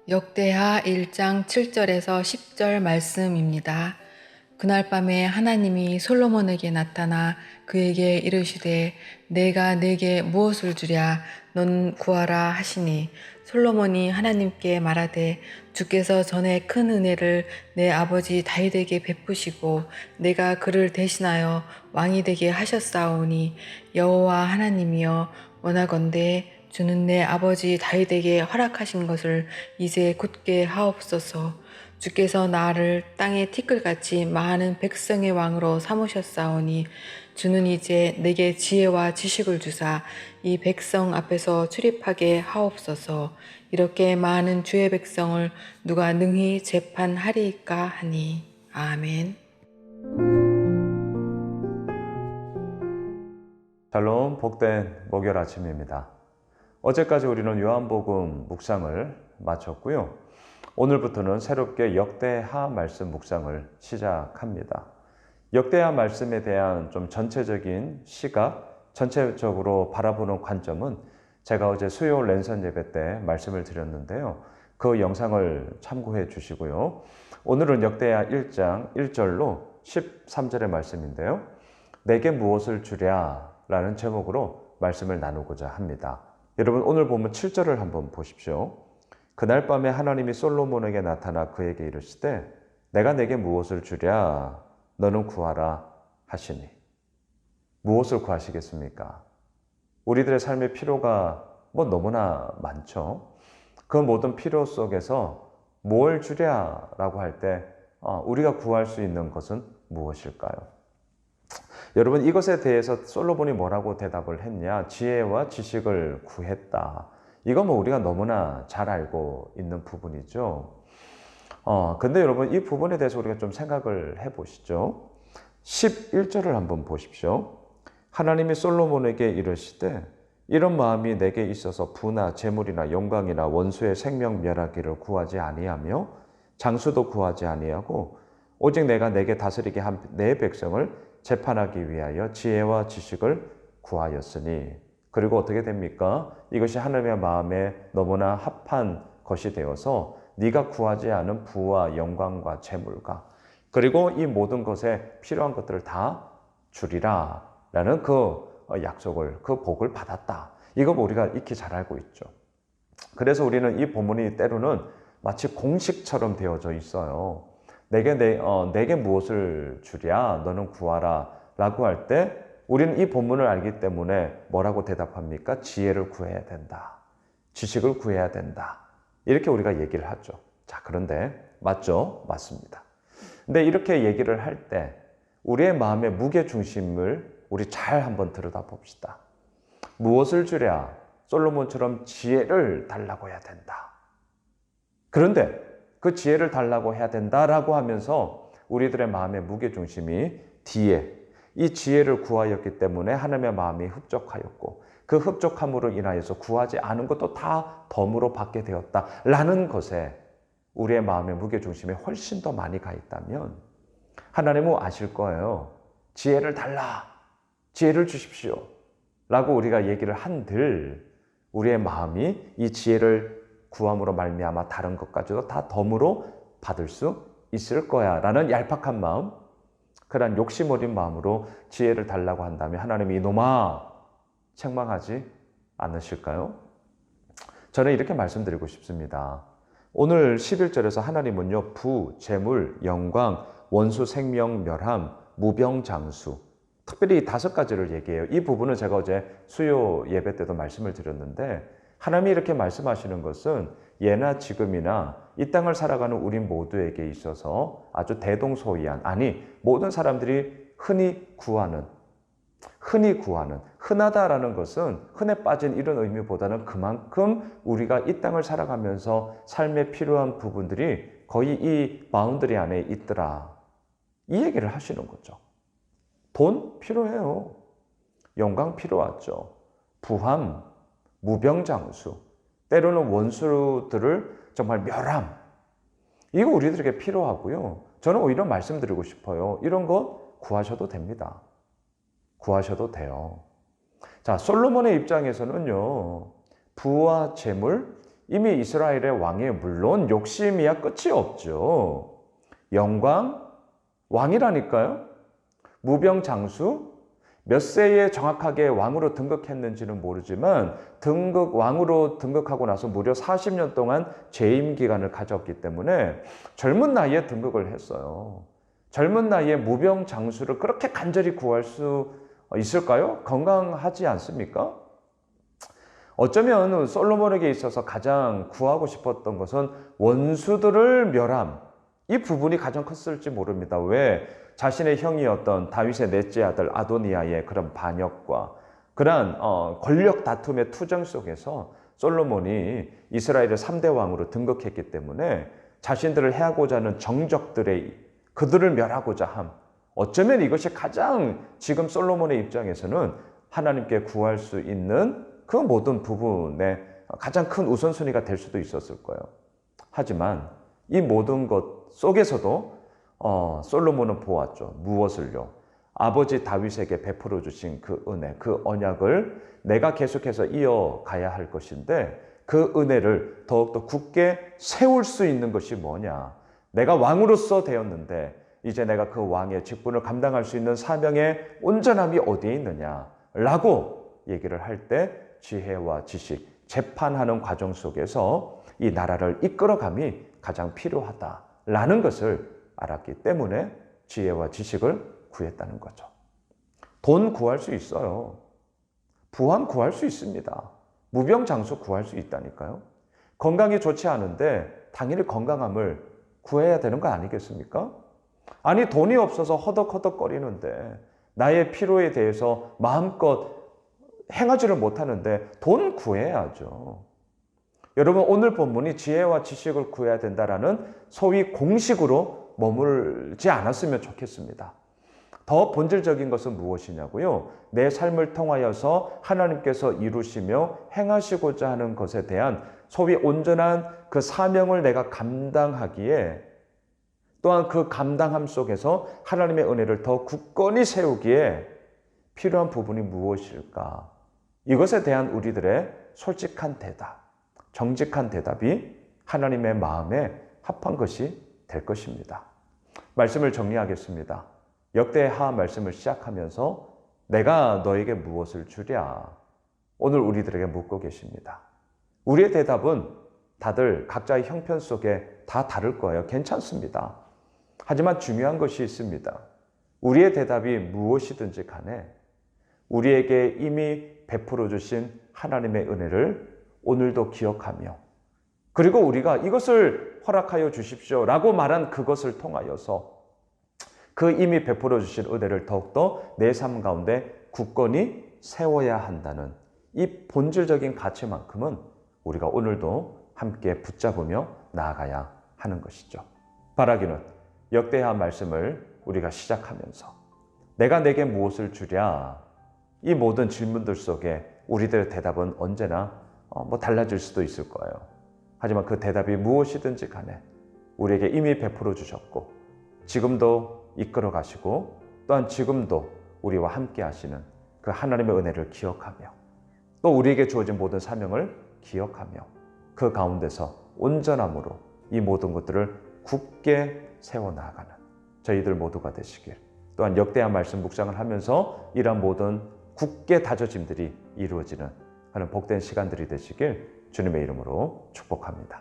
역대하 1장 7절에서 10절 말씀입니다. 그날 밤에 하나님이 솔로몬에게 나타나 그에게 이르시되 내가 네게 무엇을 주랴 너는 구하라 하시니 솔로몬이 하나님께 말하되 주께서 전에 큰 은혜를 내 아버지 다윗에게 베푸시고 내가 그를 대신하여 왕이 되게 하셨사오니 여호와 하나님이여 원하건대 주는 내 아버지 다윗에게 허락하신 것을 이제 굳게 하옵소서. 주께서 나를 땅의 티끌같이 많은 백성의 왕으로 삼으셨사오니 주는 이제 내게 지혜와 지식을 주사 이 백성 앞에서 출입하게 하옵소서. 이렇게 많은 주의 백성을 누가 능히 재판하리이까 하니. 아멘. 샬롬, 복된 목요일 아침입니다. 어제까지 우리는 요한복음 묵상을 마쳤고요. 오늘부터는 새롭게 역대하 말씀 묵상을 시작합니다. 역대하 말씀에 대한 좀 전체적인 시각, 전체적으로 바라보는 관점은 제가 어제 수요일 랜선 예배 때 말씀을 드렸는데요. 그 영상을 참고해 주시고요. 오늘은 역대하 1장 1절로 13절의 말씀인데요. 내게 무엇을 주랴? 라는 제목으로 말씀을 나누고자 합니다. 여러분 오늘 보면 7절을 한번 보십시오. 그날 밤에 하나님이 솔로몬에게 나타나 그에게 이르시되 내가 내게 무엇을 주랴 너는 구하라 하시니. 무엇을 구하시겠습니까? 우리들의 삶의 필요가 너무나 많죠. 그 모든 필요 속에서 뭘 주랴 라고 할 때 우리가 구할 수 있는 것은 무엇일까요? 여러분 이것에 대해서 솔로몬이 뭐라고 대답을 했냐? 지혜와 지식을 구했다. 이거 우리가 너무나 잘 알고 있는 부분이죠. 근데 여러분 이 부분에 대해서 우리가 좀 생각을 해보시죠. 11절을 한번 보십시오. 하나님이 솔로몬에게 이르시되 이런 마음이 내게 있어서 부나 재물이나 영광이나 원수의 생명 멸하기를 구하지 아니하며 장수도 구하지 아니하고 오직 내가 내게 다스리게 한 내 백성을 재판하기 위하여 지혜와 지식을 구하였으니. 그리고 어떻게 됩니까? 이것이 하나님의 마음에 너무나 합한 것이 되어서 네가 구하지 않은 부와 영광과 재물과 그리고 이 모든 것에 필요한 것들을 다 주리라 라는 그 약속을, 그 복을 받았다. 이거 우리가 익히 잘 알고 있죠. 그래서 우리는 이 본문이 때로는 마치 공식처럼 되어져 있어요. 내게 무엇을 주랴 너는 구하라 라고 할 때 우리는 이 본문을 알기 때문에 뭐라고 대답합니까? 지혜를 구해야 된다. 지식을 구해야 된다. 이렇게 우리가 얘기를 하죠. 자, 그런데 맞죠? 맞습니다. 근데 이렇게 얘기를 할 때 우리의 마음의 무게중심을 우리 잘 한번 들여다봅시다. 무엇을 주랴? 솔로몬처럼 지혜를 달라고 해야 된다. 그런데 그 지혜를 달라고 해야 된다라고 하면서 우리들의 마음의 무게중심이 뒤에 이 지혜를 구하였기 때문에 하나님의 마음이 흡족하였고 그 흡족함으로 인하여서 구하지 않은 것도 다 덤으로 받게 되었다라는 것에 우리의 마음의 무게중심이 훨씬 더 많이 가 있다면 하나님은 아실 거예요. 지혜를 달라. 지혜를 주십시오. 라고 우리가 얘기를 한들 우리의 마음이 이 지혜를 구함으로 말미암아 다른 것까지도 다 덤으로 받을 수 있을 거야 라는 얄팍한 마음, 그런 욕심 어린 마음으로 지혜를 달라고 한다면 하나님이 이놈아 책망하지 않으실까요? 저는 이렇게 말씀드리고 싶습니다. 오늘 11절에서 하나님은요 부, 재물, 영광, 원수 생명 멸함, 무병장수 특별히 5가지를 얘기해요. 이 부분은 제가 어제 수요 예배 때도 말씀을 드렸는데 하나님이 이렇게 말씀하시는 것은 예나 지금이나 이 땅을 살아가는 우리 모두에게 있어서 아주 대동소이한, 아니 모든 사람들이 흔히 구하는, 흔하다라는 것은 흔해 빠진 이런 의미보다는 그만큼 우리가 이 땅을 살아가면서 삶에 필요한 부분들이 거의 이 바운더리 안에 있더라. 이 얘기를 하시는 거죠. 돈 필요해요. 영광 필요하죠. 부함, 무병장수, 때로는 원수들을 정말 멸함. 이거 우리들에게 필요하고요. 저는 오히려 말씀드리고 싶어요. 이런 것 구하셔도 됩니다. 구하셔도 돼요. 자, 솔로몬의 입장에서는요, 부와 재물, 이미 이스라엘의 왕에 물론 욕심이야 끝이 없죠. 영광, 왕이라니까요. 무병장수, 몇 세에 정확하게 왕으로 등극했는지는 모르지만 왕으로 등극하고 나서 무려 40년 동안 재임 기간을 가졌기 때문에 젊은 나이에 등극을 했어요. 젊은 나이에 무병장수를 그렇게 간절히 구할 수 있을까요? 건강하지 않습니까? 어쩌면 솔로몬에게 있어서 가장 구하고 싶었던 것은 원수들을 멸함. 이 부분이 가장 컸을지 모릅니다. 왜? 자신의 형이었던 다윗의 넷째 아들 아도니아의 그런 반역과 그러한 권력 다툼의 투정 속에서 솔로몬이 이스라엘의 3대 왕으로 등극했기 때문에 자신들을 해하고자 하는 그들을 멸하고자 함. 어쩌면 이것이 가장 지금 솔로몬의 입장에서는 하나님께 구할 수 있는 그 모든 부분의 가장 큰 우선순위가 될 수도 있었을 거예요. 하지만 이 모든 것 속에서도 솔로몬은 보았죠. 무엇을요? 아버지 다윗에게 베풀어 주신 그 은혜, 그 언약을 내가 계속해서 이어가야 할 것인데 그 은혜를 더욱더 굳게 세울 수 있는 것이 뭐냐? 내가 왕으로서 되었는데 이제 내가 그 왕의 직분을 감당할 수 있는 사명의 온전함이 어디에 있느냐? 라고 얘기를 할 때 지혜와 지식, 재판하는 과정 속에서 이 나라를 이끌어감이 가장 필요하다라는 것을 알았기 때문에 지혜와 지식을 구했다는 거죠. 돈 구할 수 있어요. 부함 구할 수 있습니다. 무병장수 구할 수 있다니까요. 건강이 좋지 않은데 당연히 건강함을 구해야 되는 거 아니겠습니까? 아니 돈이 없어서 허덕허덕거리는데 나의 필요에 대해서 마음껏 행하지를 못하는데 돈 구해야죠. 여러분 오늘 본문이 지혜와 지식을 구해야 된다라는 소위 공식으로 머물지 않았으면 좋겠습니다. 더 본질적인 것은 무엇이냐고요? 내 삶을 통하여서 하나님께서 이루시며 행하시고자 하는 것에 대한 소위 온전한 그 사명을 내가 감당하기에 또한 그 감당함 속에서 하나님의 은혜를 더 굳건히 세우기에 필요한 부분이 무엇일까? 이것에 대한 우리들의 솔직한 대답, 정직한 대답이 하나님의 마음에 합한 것이 될 것입니다. 말씀을 정리하겠습니다. 역대하 말씀을 시작하면서 내가 너에게 무엇을 주랴? 오늘 우리들에게 묻고 계십니다. 우리의 대답은 다들 각자의 형편 속에 다 다를 거예요. 괜찮습니다. 하지만 중요한 것이 있습니다. 우리의 대답이 무엇이든지 간에 우리에게 이미 베풀어 주신 하나님의 은혜를 오늘도 기억하며 그리고 우리가 이것을 허락하여 주십시오 라고 말한 그것을 통하여서 그 이미 베풀어 주신 은혜를 더욱더 내 삶 가운데 굳건히 세워야 한다는 이 본질적인 가치만큼은 우리가 오늘도 함께 붙잡으며 나아가야 하는 것이죠. 바라기는 역대하 말씀을 우리가 시작하면서 내가 내게 무엇을 주랴? 이 모든 질문들 속에 우리들의 대답은 언제나 달라질 수도 있을 거예요. 하지만 그 대답이 무엇이든지 간에 우리에게 이미 베풀어 주셨고 지금도 이끌어 가시고 또한 지금도 우리와 함께 하시는 그 하나님의 은혜를 기억하며 또 우리에게 주어진 모든 사명을 기억하며 그 가운데서 온전함으로 이 모든 것들을 굳게 세워나가는 저희들 모두가 되시길 또한 역대한 말씀 묵상을 하면서 이러한 모든 굳게 다져짐들이 이루어지는 하는 복된 시간들이 되시길 주님의 이름으로 축복합니다.